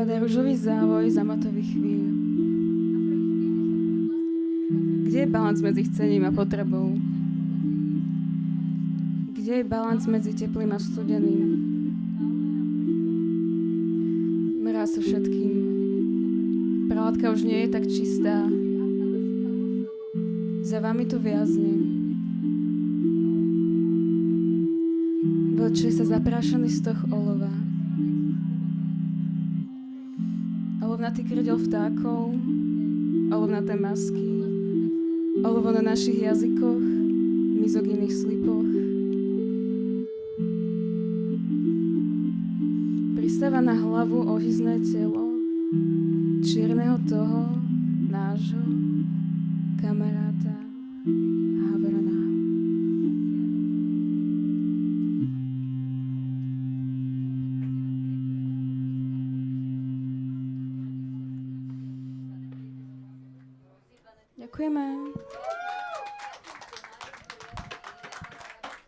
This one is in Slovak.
Padá ružový závoj zamatových chvíľ. Kde je balans medzi chcením a potrebou? Kde je balans medzi teplým a studeným? Mrá sa všetkým. Prehľadka už nie je tak čistá. Za vami tu viazne. Vlčie sa zaprášaný stoch olova. Olovnatý krdel vtákov, olovnaté masky, olovo na našich jazykoch, mizogynných slipoch. Pristáva na hlavu ohyzné telo čierneho toho nášho kamaráta Havrana. Ďakujeme.